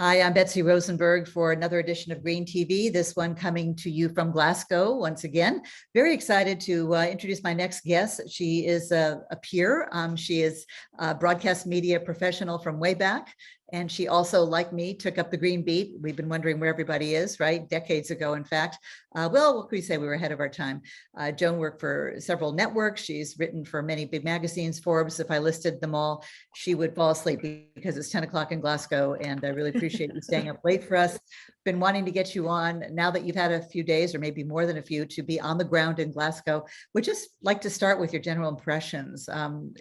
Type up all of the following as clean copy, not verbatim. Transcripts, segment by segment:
Hi, I'm Betsy Rosenberg for another edition of Green TV, this one coming to you from Glasgow once again. Very excited to introduce my next guest. She is a peer. She is a broadcast media professional from way back. And she also, like me, took up the green beat. We've been wondering where everybody is, right? Decades ago, in fact. Well, what can we say? We were ahead of our time. Joan worked for several networks. She's written for many big magazines, Forbes. If I listed them all, she would fall asleep because it's 10 o'clock in Glasgow. And I really appreciate you staying up late for us. Been wanting to get you on now that you've had a few days or maybe more than a few to be on the ground in Glasgow. Would just like to start with your general impressions.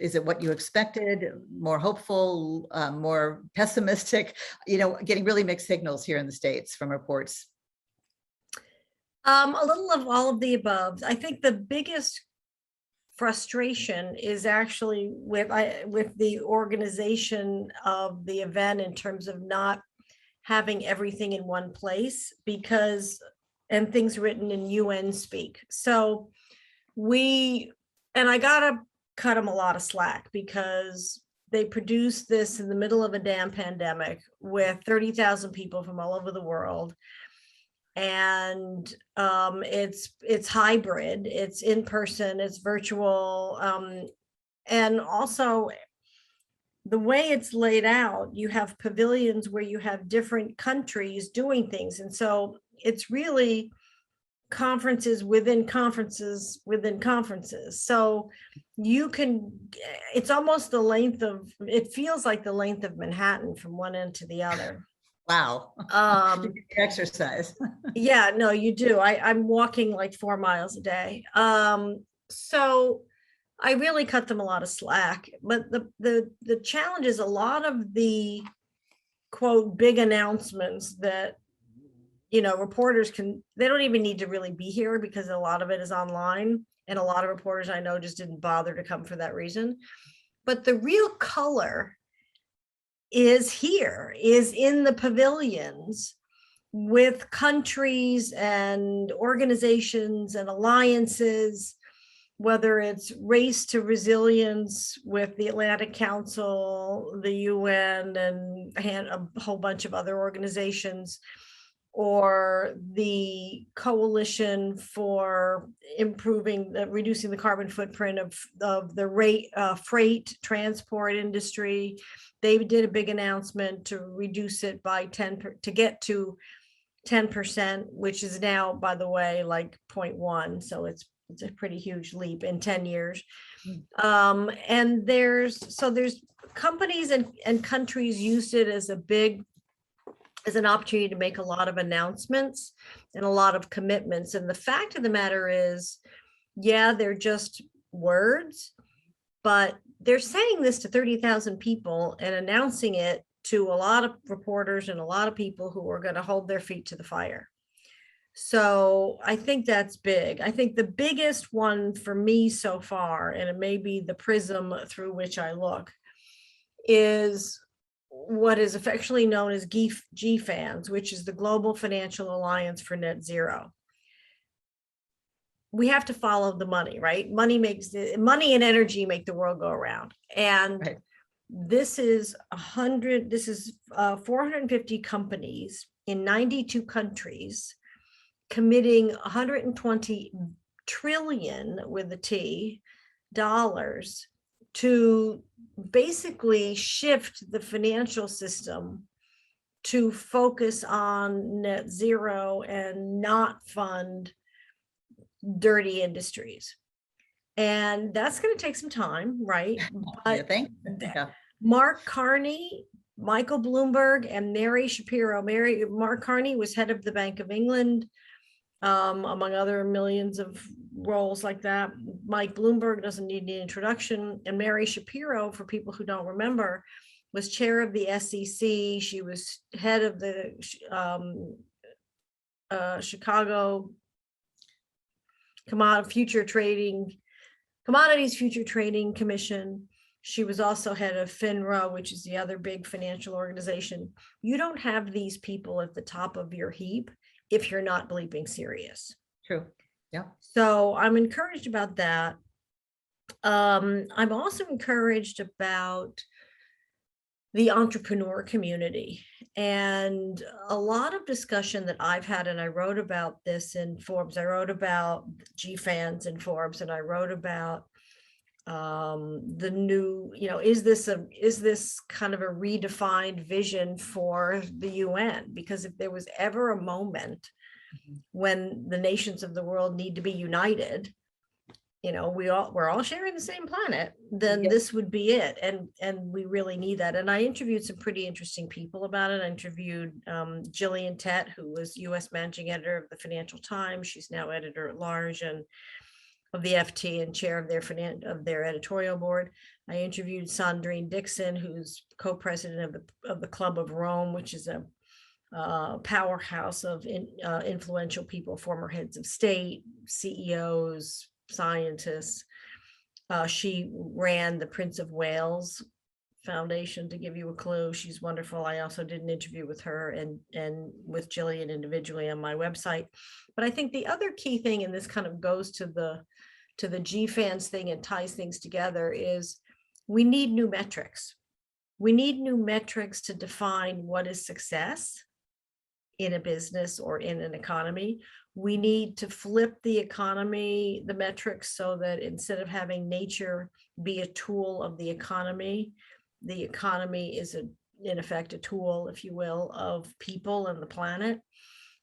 Is it what you expected? More hopeful, more pessimistic? You know, getting really mixed signals here in the States from reports. A little of all of the above. I think the biggest frustration is actually with the organization of the event in terms of not having everything in one place and things written in UN speak. So I gotta cut them a lot of slack because they produced this in the middle of a damn pandemic with 30,000 people from all over the world. And it's hybrid, it's in person, it's virtual. And also the way it's laid out, you have pavilions where you have different countries doing things. And so it's really conferences within conferences within conferences. So it's almost it feels like the length of Manhattan from one end to the other. Wow. Exercise. Yeah, no, you do. I'm walking like 4 miles a day. So I really cut them a lot of slack, but the challenge is a lot of the quote big announcements that, you know, reporters they don't even need to really be here because a lot of it is online. And a lot of reporters I know just didn't bother to come for that reason. But the real color is in the pavilions with countries and organizations and alliances, whether it's Race to Resilience with the Atlantic Council, the UN, and a whole bunch of other organizations, or the Coalition for reducing the carbon footprint of the freight transport industry. They did a big announcement to reduce it by to get to 10%, which is now, by the way, like 0.1. So it's a pretty huge leap in 10 years. And there's companies and countries used it as an opportunity to make a lot of announcements and a lot of commitments. And the fact of the matter is, yeah, they're just words, but they're saying this to 30,000 people and announcing it to a lot of reporters and a lot of people who are going to hold their feet to the fire. So I think that's big. I think the biggest one for me so far, and it may be the prism through which I look, is what is affectionately known as GFANZ, which is the Global Financial Alliance for Net Zero. We have to follow the money, right? Money and energy make the world go around. And right. This is 450 companies in 92 countries committing 120 trillion with a T dollars to basically shift the financial system to focus on net zero and not fund dirty industries. And that's going to take some time, right? But yeah. Mark Carney, Michael Bloomberg, and Mary Shapiro. Mark Carney was head of the Bank of England, among other millions of roles like that. Mike Bloomberg doesn't need any introduction. And Mary Shapiro, for people who don't remember, was chair of the SEC. She was head of the Chicago Commodities Future Trading Commission. She was also head of FINRA, which is the other big financial organization. You don't have these people at the top of your heap if you're not bleeping serious. True. Yeah. So I'm encouraged about that. I'm also encouraged about the entrepreneur community And a lot of discussion that I've had, and I wrote about this in Forbes, I wrote about GFANs in Forbes, and I wrote about the new, is this kind of a redefined vision for the UN? Because if there was ever a moment when the nations of the world need to be united, we're all sharing the same planet, then this would be it. And we really need that. And I interviewed some pretty interesting people about it. I interviewed Gillian Tett, who was US managing editor of the Financial Times. She's now editor at large and of the FT and chair of their editorial board. I interviewed Sandrine Dixon, who's co-president of the Club of Rome, which is a powerhouse of influential people, former heads of state, CEOs, scientists. She ran the Prince of Wales Foundation, to give you a clue. She's wonderful. I also did an interview with her and with Gillian individually on my website. But I think the other key thing, and this kind of goes to the GFANs thing and ties things together, is we need new metrics. We need new metrics to define what is success in a business or in an economy. We need to flip the economy, the metrics, so that instead of having nature be a tool of the economy is in effect a tool, if you will, of people and the planet.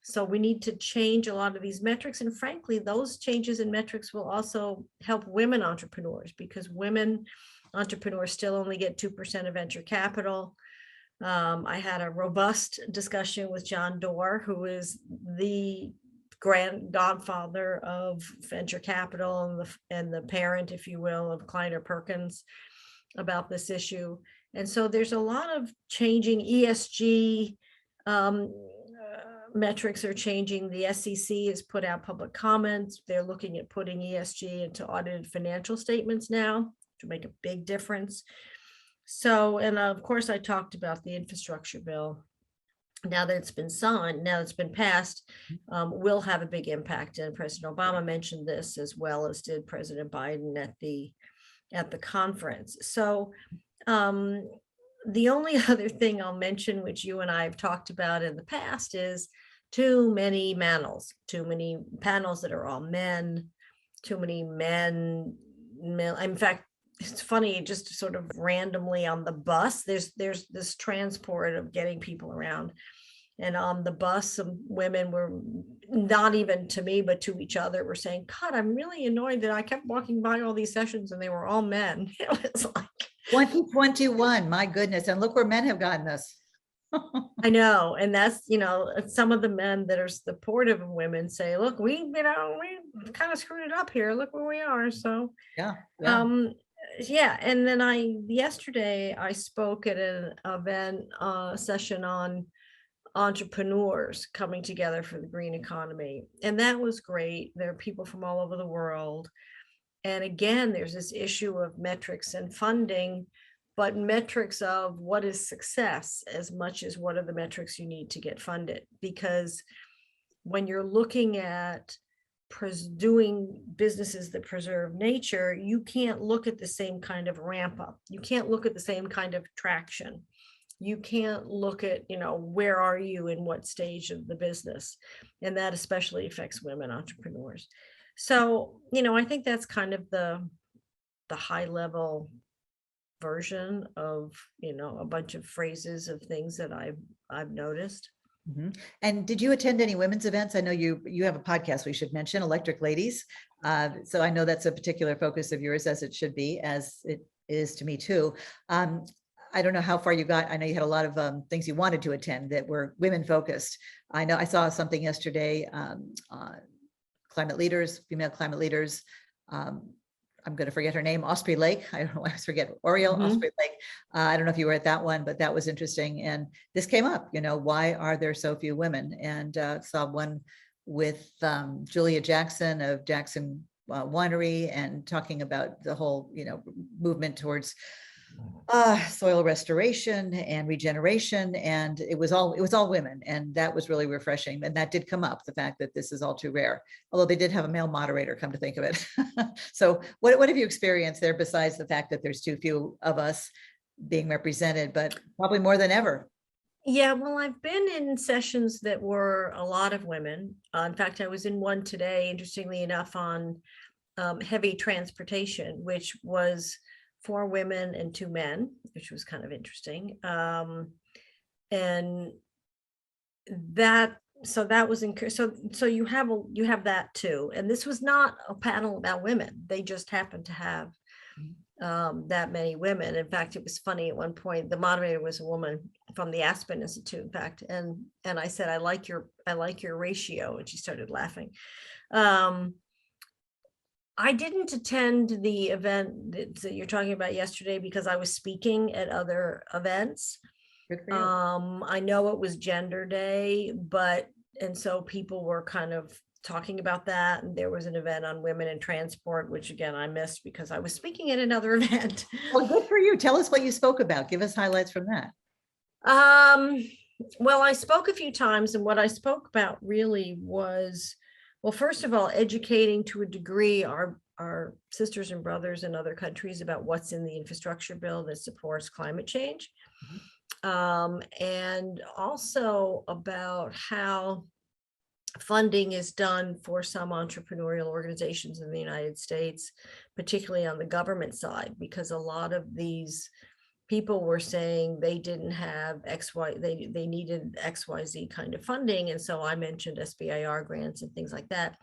So we need to change a lot of these metrics. And frankly, those changes in metrics will also help women entrepreneurs, because women entrepreneurs still only get 2% of venture capital. I had a robust discussion with John Doerr, who is the grand godfather of venture capital and the parent, if you will, of Kleiner Perkins, about this issue. And so there's a lot of changing. ESG metrics are changing. The SEC has put out public comments. They're looking at putting ESG into audited financial statements now to make a big difference. So, and of course, I talked about the infrastructure bill. Now that it's been signed, now it's been passed, will have a big impact. And President Obama mentioned this, as well as did President Biden at the conference. So the only other thing I'll mention, which you and I have talked about in the past, is too many panels that are all men, too many men. In fact, it's funny, just sort of randomly on the bus, there's this transport of getting people around. And on the bus, some women were, not even to me, but to each other, were saying, God, I'm really annoyed that I kept walking by all these sessions and they were all men. It was like 2021, my goodness. And look where men have gotten us. I know. And that's, some of the men that are supportive of women say, look, we kind of screwed it up here. Look where we are. So yeah. And then yesterday I spoke at an event session on entrepreneurs coming together for the green economy. And that was great. There are people from all over the world. And again, there's this issue of metrics and funding, but metrics of what is success as much as what are the metrics you need to get funded. Because when you're looking at doing businesses that preserve nature, you can't look at the same kind of ramp up. You can't look at the same kind of traction. You can't look at, where are you in what stage of the business? And that especially affects women entrepreneurs. So, I think that's kind of the high level version of, a bunch of phrases of things that I've noticed. Mm-hmm. And did you attend any women's events? I know you have a podcast we should mention, Electric Ladies. So I know that's a particular focus of yours, as it should be, as it is to me too. I don't know how far you got. I know you had a lot of things you wanted to attend that were women focused. I know I saw something yesterday, climate leaders, female climate leaders. I'm going to forget her name, Osprey Lake. I don't know why I forget Oriole Osprey Lake. I don't know if you were at that one, but that was interesting. And this came up, why are there so few women? And saw one with Julia Jackson of Jackson Winery, and talking about the whole, movement towards soil restoration and regeneration, and it was all women, and that was really refreshing. And that did come up, the fact that this is all too rare, although they did have a male moderator, come to think of it. So what have you experienced there, besides the fact that there's too few of us being represented, but probably more than ever? Yeah, well, I've been in sessions that were a lot of women. In fact, I was in one today, interestingly enough, on heavy transportation, which was 4 women and 2 men, which was kind of interesting. And that, so that was so you have that too. And this was not a panel about women. They just happened to have that many women. In fact, it was funny at one point, the moderator was a woman from the Aspen Institute, in fact, and I said, I like your ratio, and she started laughing. I didn't attend the event that you're talking about yesterday because I was speaking at other events. Good for you. I know it was Gender Day, and so people were kind of talking about that. And there was an event on women in transport, which again, I missed because I was speaking at another event. Well, good for you. Tell us what you spoke about. Give us highlights from that. Well, I spoke a few times, and what I spoke about really was, well, first of all, educating to a degree our sisters and brothers in other countries about what's in the infrastructure bill that supports climate change. And also about how funding is done for some entrepreneurial organizations in the United States, particularly on the government side, because a lot of these people were saying they didn't have they needed XYZ kind of funding. And so I mentioned SBIR grants and things like that.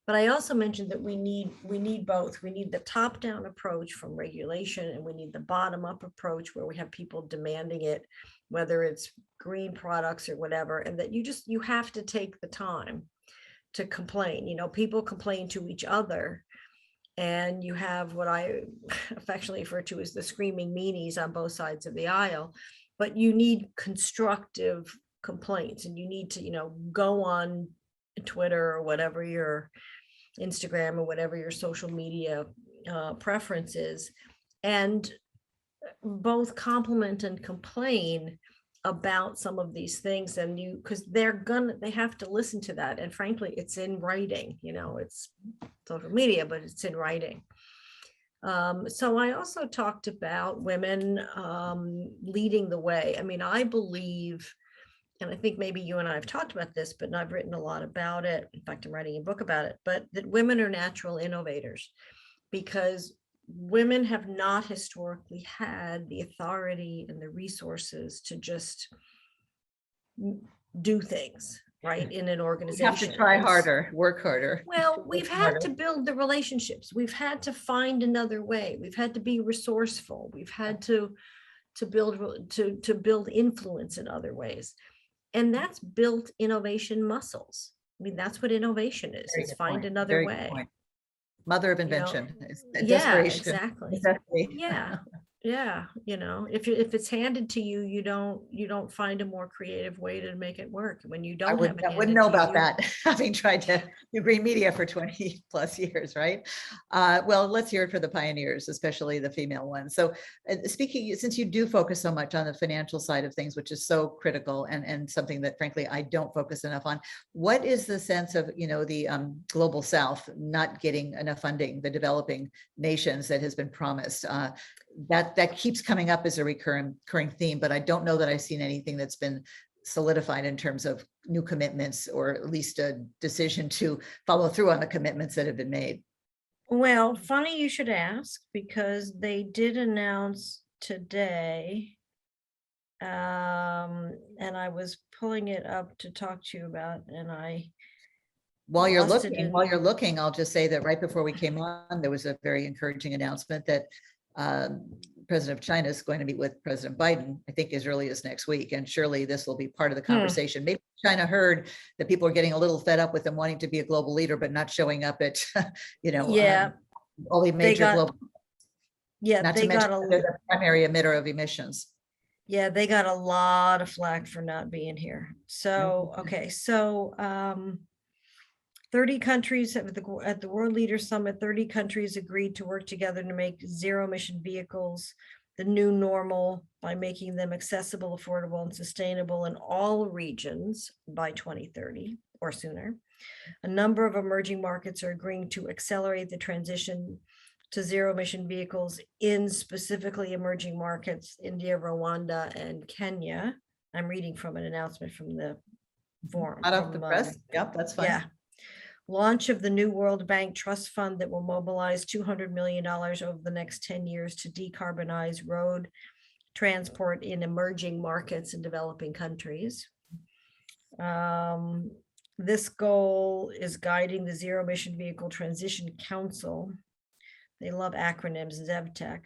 But I also mentioned that we need both. We need the top-down approach from regulation, and we need the bottom-up approach where we have people demanding it, whether it's green products or whatever, and that you have to take the time to complain. You know, people complain to each other, and you have what I affectionately refer to as the screaming meanies on both sides of the aisle. But you need constructive complaints, and you need to, go on Twitter or whatever your Instagram or whatever your social media preference is, and both compliment and complain about some of these things. And because they have to listen to that. And frankly, it's in writing, it's social media, but it's in writing. So I also talked about women leading the way. I mean, I believe, and I think maybe you and I have talked about this, but I've written a lot about it. In fact, I'm writing a book about it, but that women are natural innovators, because women have not historically had the authority and the resources to just do things, right, in an organization. You have to try harder, work harder. Well, we've had to build the relationships. We've had to find another way. We've had to be resourceful. We've had to build influence in other ways. And that's built innovation muscles. I mean, that's what innovation is find another way. Mother of invention. Yeah, exactly. Yeah. If it's handed to you, you don't find a more creative way to make it work. When you don't I wouldn't know about that, having tried to do green media for 20 plus years, right? Well, let's hear it for the pioneers, especially the female ones. So speaking, since you do focus so much on the financial side of things, which is so critical and something that frankly, I don't focus enough on, what is the sense of, the global South not getting enough funding, the developing nations that has been promised? That keeps coming up as a recurring theme, but I don't know that I've seen anything that's been solidified in terms of new commitments, or at least a decision to follow through on the commitments that have been made. Well, funny you should ask, because they did announce today, and I was pulling it up to talk to you about, and while you're looking, I'll just say that right before we came on, there was a very encouraging announcement that President of China is going to meet with President Biden, I think as early as next week. And surely this will be part of the conversation. Maybe China heard that people are getting a little fed up with them wanting to be a global leader, but not showing up at, all the major global. Yeah, not they to mention got they're the primary emitter of emissions. Yeah, they got a lot of flack for not being here. So, okay, so 30 countries at the World Leaders Summit, 30 countries agreed to work together to make zero emission vehicles the new normal by making them accessible, affordable, and sustainable in all regions by 2030 or sooner. A number of emerging markets are agreeing to accelerate the transition to zero emission vehicles in specifically emerging markets, India, Rwanda, and Kenya. I'm reading from an announcement from the forum. Hot off the press. Yep, that's fine. Yeah. Launch of the new World Bank Trust Fund that will mobilize $200 million over the next 10 years to decarbonize road transport in emerging markets and developing countries. This goal is guiding the Zero Emission Vehicle Transition Council. They love acronyms, ZEVTEC,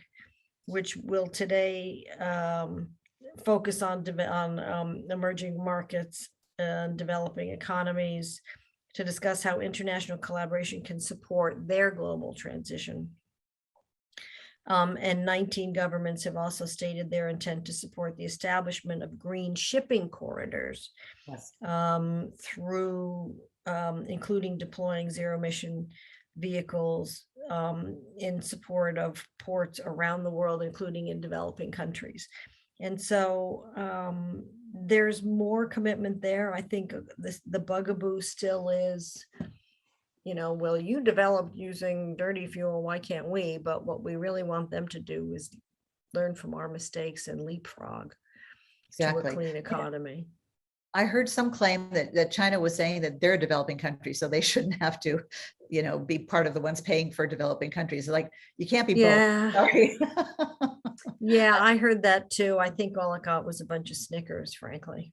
which will today focus on emerging markets and developing economies to discuss how international collaboration can support their global transition. And 19 governments have also stated their intent to support the establishment of green shipping corridors, Yes. through including deploying zero emission vehicles in support of ports around the world, including in developing countries. And so there's more commitment there. I think the bugaboo still is, well, you developed using dirty fuel, why can't we? But what we really want them to do is learn from our mistakes and leapfrog to a clean economy. I heard some claim that China was saying that they're a developing country, so they shouldn't have to, be part of the ones paying for developing countries. Like, you can't be both. Sorry. Yeah, I heard that too. I think all it got was a bunch of Snickers, frankly.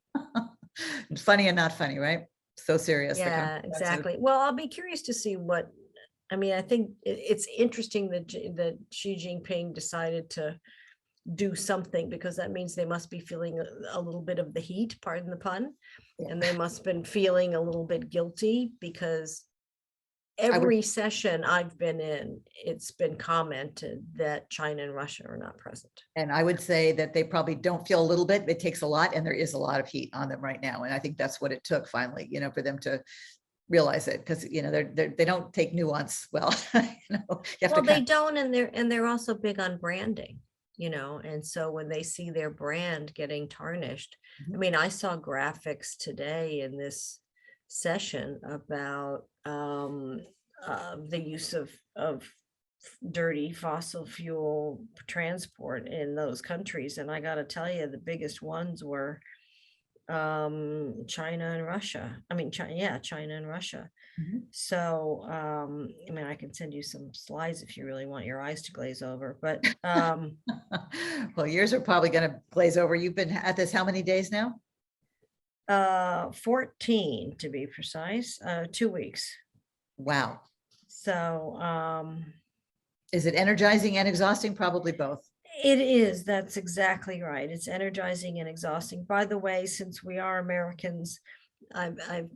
Funny and not funny, right? So serious. Yeah, exactly. Well, I'll be curious to see I think it's interesting that Xi Jinping decided to do something, because that means they must be feeling a little bit of the heat, pardon the pun, and they must have been feeling a little bit guilty, because every session I've been in, it's been commented that China and Russia are not present. And I would say that they probably don't feel a little bit. It takes a lot, and there is a lot of heat on them right now. And I think that's what it took finally, for them to realize it, because they don't take nuance well. They don't, and they're also big on branding. And so when they see their brand getting tarnished, I saw graphics today in this session about the use of dirty fossil fuel transport in those countries. And I got to tell you, the biggest ones were China and Russia. China and Russia. So I can send you some slides if you really want your eyes to glaze over, but well, yours are probably going to glaze over. You've been at this how many days now? 14 to be precise. 2 weeks. Wow. So is it energizing and exhausting? Probably both. It is. That's exactly right. It's energizing and exhausting. By the way, since we are Americans, I've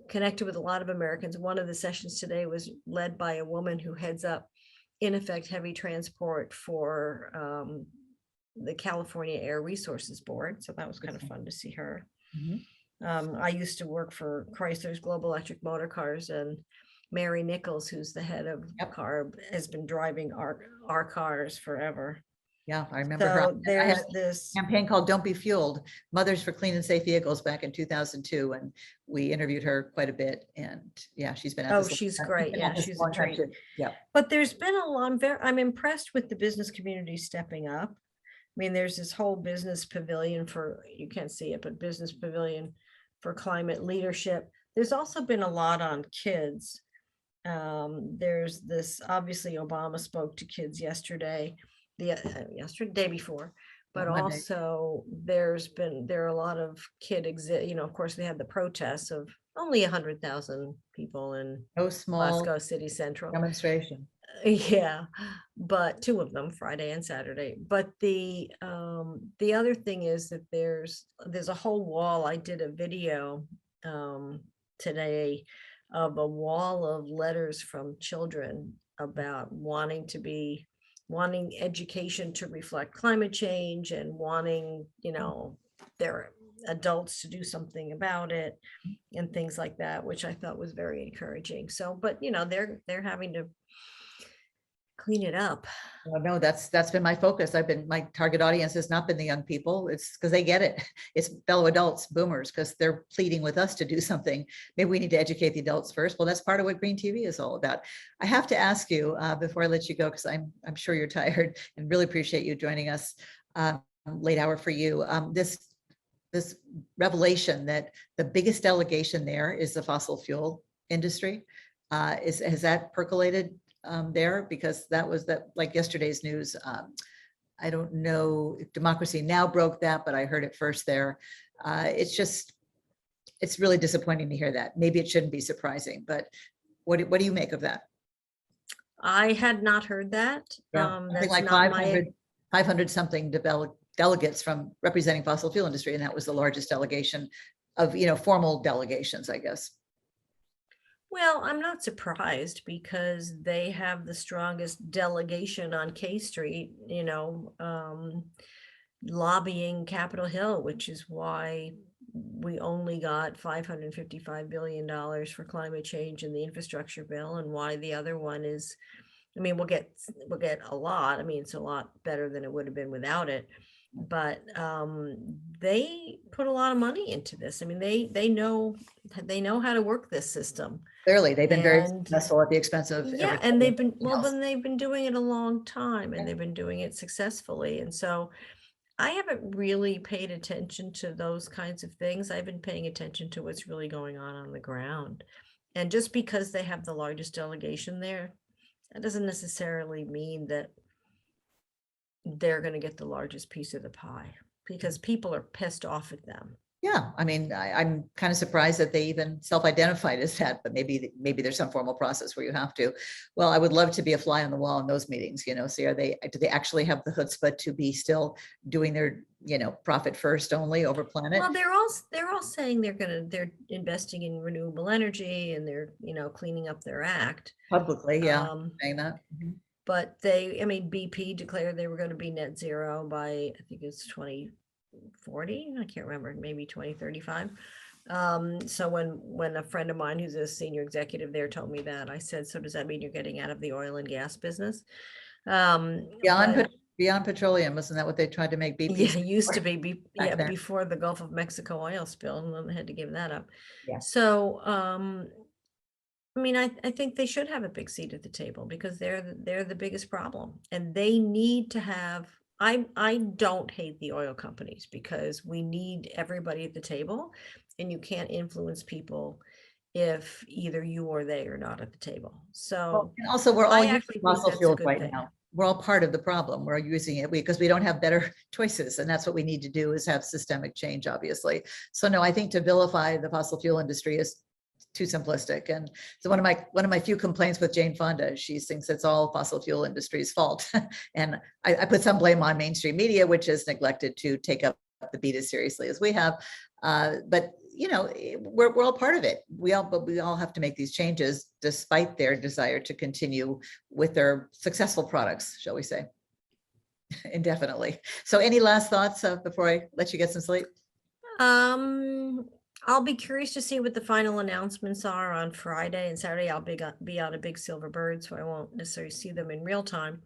connected with a lot of Americans. One of the sessions today was led by a woman who heads up, in effect, heavy transport for the California Air Resources Board. So that was kind of fun to see her. I used to work for Chrysler's Global Electric Motor Cars, and Mary Nichols, who's the head of CARB, has been driving our cars forever. Yeah, I remember her. There's this campaign called Don't Be Fueled, Mothers for Clean and Safe Vehicles, back in 2002. And we interviewed her quite a bit. And yeah, she's been at this. She's great. Yeah, she's a treat. Yeah. But there's been a lot, I'm impressed with the business community stepping up. There's this whole business pavilion you can't see it, but business pavilion for climate leadership. There's also been a lot on kids. There's this, obviously Obama spoke to kids yesterday, day before, but also there are a lot of of course they had the protests of only 100,000 people in Glasgow City Central demonstration. Yeah, but 2 of them, Friday and Saturday. But the other thing is that there's a whole wall. I did a video today of a wall of letters from children about wanting education to reflect climate change, and wanting, their adults to do something about it and things like that, which I thought was very encouraging. So, but they're having to clean it up. Well, no, that's been my focus. My target audience has not been the young people. It's because they get it. It's fellow adults, boomers, because they're pleading with us to do something. Maybe we need to educate the adults first. Well, that's part of what Green TV is all about. I have to ask you before I let you go, because I'm sure you're tired, and really appreciate you joining us late hour for you. This this revelation that the biggest delegation there is the fossil fuel industry. Has that percolated there? Because that was like yesterday's news. I don't know if Democracy Now! Broke that, but I heard it first there. It's really disappointing to hear that. Maybe it shouldn't be surprising, but what do you make of that? I had not heard that. Something That's like not 500 something delegates from representing fossil fuel industry, and that was the largest delegation of, formal delegations, I guess. Well, I'm not surprised because they have the strongest delegation on K Street, lobbying Capitol Hill, which is why we only got $555 billion for climate change in the infrastructure bill, and why the other one is, we'll get a lot. It's a lot better than it would have been without it. But they put a lot of money into this. They know how to work this system. Clearly, they've been very successful at the expense of and they've been then they've been doing it a long time, and they've been doing it successfully. And so I haven't really paid attention to those kinds of things. I've been paying attention to what's really going on the ground. And just because they have the largest delegation there, that doesn't necessarily mean that they're going to get the largest piece of the pie, because people are pissed off at them. Yeah, I'm kind of surprised that they even self-identified as that, but maybe there's some formal process where you have to. Well, I would love to be a fly on the wall in those meetings, see, do they actually have the chutzpah to be still doing their, profit first only over planet? Well, they're all saying they're investing in renewable energy, and they're, cleaning up their act. Publicly, yeah, saying that. But BP declared they were going to be net zero by, I think it's 2040. I can't remember, maybe 2035. So when a friend of mine who's a senior executive there told me that, I said, so does that mean you're getting out of the oil and gas business? Beyond petroleum, wasn't that what they tried to make BP? Yeah, it used to be before the Gulf of Mexico oil spill, and then they had to give that up. Yeah. So I think they should have a big seat at the table, because they're the biggest problem, and they need to have. I don't hate the oil companies, because we need everybody at the table, and you can't influence people if either you or they are not at the table. So and also, we're all using fossil fuels right thing. now. We're all part of the problem. We're using it because we don't have better choices, and that's what we need to do, is have systemic change, obviously. So no, I think to vilify the fossil fuel industry is too simplistic. And so one of my few complaints with Jane Fonda, she thinks it's all fossil fuel industry's fault. And I put some blame on mainstream media, which has neglected to take up the beat as seriously as we have. But we're all part of it. We all have to make these changes, despite their desire to continue with their successful products, shall we say, indefinitely. So any last thoughts before I let you get some sleep? I'll be curious to see what the final announcements are on Friday and Saturday. I'll be on a big silver bird, so I won't necessarily see them in real time.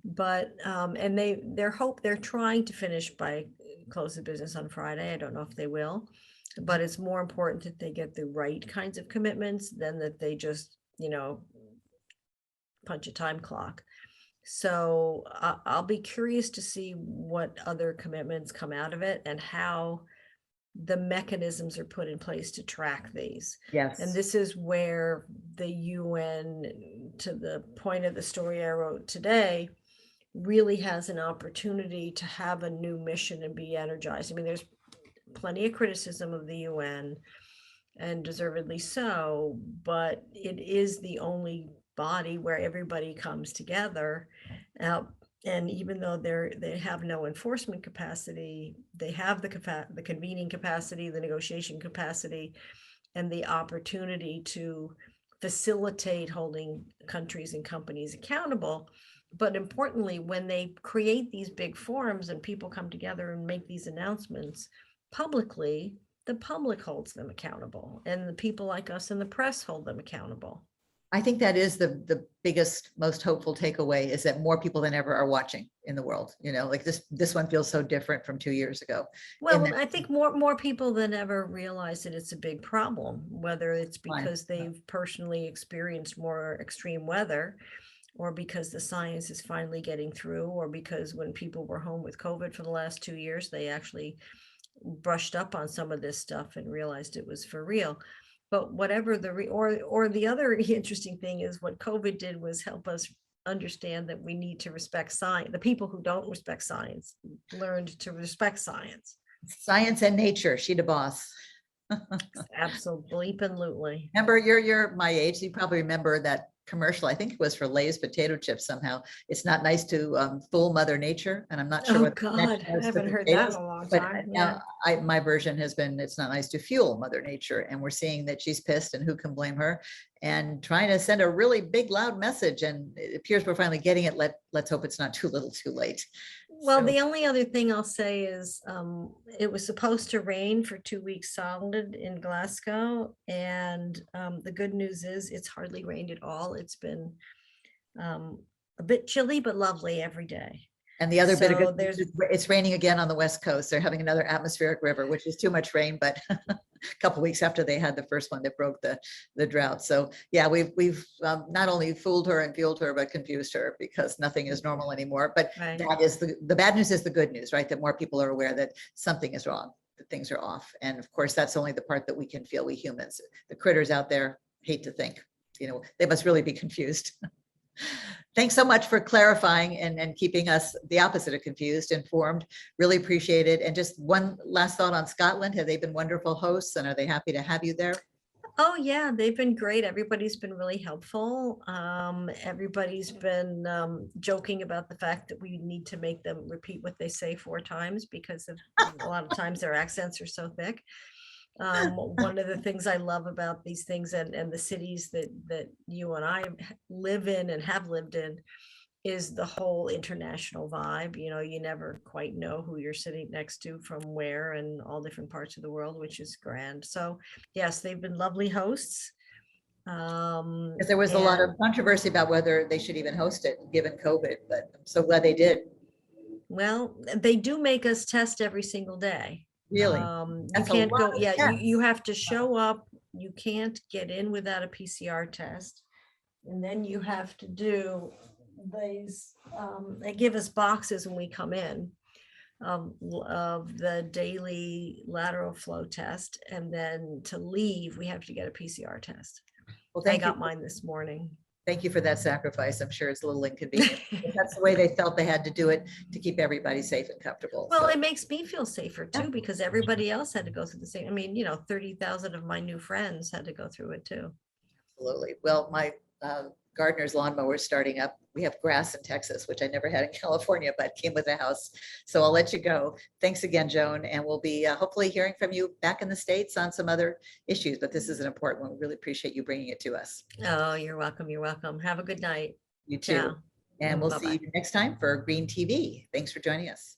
But and they're trying to finish by close of business on Friday. I don't know if they will, but it's more important that they get the right kinds of commitments than that they just, punch a time clock. So I'll be curious to see what other commitments come out of it, and how the mechanisms are put in place to track these. Yes. And this is where the UN, to the point of the story I wrote today, really has an opportunity to have a new mission and be energized. There's plenty of criticism of the UN, and deservedly so, but it is the only body where everybody comes together. And even though they have no enforcement capacity, they have the convening capacity, the negotiation capacity, and the opportunity to facilitate holding countries and companies accountable. But importantly, when they create these big forums and people come together and make these announcements publicly, the public holds them accountable, and the people like us in the press hold them accountable. I think that is the biggest, most hopeful takeaway, is that more people than ever are watching in the world. Like this one feels so different from 2 years ago. Well, I think more people than ever realize that it's a big problem, whether it's because they've personally experienced more extreme weather, or because the science is finally getting through, or because when people were home with COVID for the last 2 years, they actually brushed up on some of this stuff and realized it was for real. But whatever or the other interesting thing is what COVID did was help us understand that we need to respect science. The people who don't respect science learned to respect science. Science and nature, she the boss. Absolutely. Remember, you're my age, so you probably remember that commercial. I think it was for Lay's potato chips somehow. It's not nice to fool Mother Nature, and I'm not sure Oh what the connection God, I is to haven't heard that potatoes, in a long but time. now my version has been it's not nice to fuel Mother Nature, and we're seeing that she's pissed, and who can blame her? And trying to send a really big, loud message, and it appears we're finally getting it. Let's hope it's not too little, too late. Well, So, the only other thing I'll say is it was supposed to rain for 2 weeks solid in Glasgow. And the good news is it's hardly rained at all. It's been a bit chilly, but lovely every day. and the other bit of So good news is it's raining again on the West Coast. They're having another atmospheric river, which is too much rain, but a couple weeks after they had the first one that broke the drought. So yeah, we've not only fooled her and fueled her, but confused her, because nothing is normal anymore. But right. that is the bad news is the good news, right? That more people are aware that something is wrong, that things are off. And of course, that's only the part that we can feel, we humans. The critters out there, hate to think, they must really be confused. Thanks so much for clarifying and keeping us the opposite of confused, informed. Really appreciate it. And just one last thought on Scotland. Have they been wonderful hosts, and are they happy to have you there? Oh yeah, they've been great. Everybody's been really helpful. Everybody's been joking about the fact that we need to make them repeat what they say 4 times because a lot of times their accents are so thick. One of the things I love about these things and the cities that you and I live in and have lived in is the whole international vibe. You never quite know who you're sitting next to from where and all different parts of the world, which is grand. So yes, they've been lovely hosts. Because there was a lot of controversy about whether they should even host it given COVID, but I'm so glad they did. Well, they do make us test every single day. Really? You That's a can't lot go, of yeah, tests. you have to show up. You can't get in without a PCR test. And then you have to do these, they give us boxes when we come in of the daily lateral flow test. And then to leave, we have to get a PCR test. Well, I got mine this morning. Thank you for that sacrifice. I'm sure it's a little inconvenient. But that's the way they felt they had to do it to keep everybody safe and comfortable. Well, So, it makes me feel safer too, because everybody else had to go through the same. I mean, 30,000 of my new friends had to go through it too. absolutely. Well, my gardener's lawnmower is starting up. We have grass in Texas, which I never had in California, but came with the house. So I'll let you go. Thanks again, Joan. And we'll be hopefully hearing from you back in the States on some other issues, but this is an important one. We really appreciate you bringing it to us. Oh, you're welcome. You're welcome. Have a good night. You too. Ciao. And we'll Bye-bye. see you next time for Green TV. Thanks for joining us.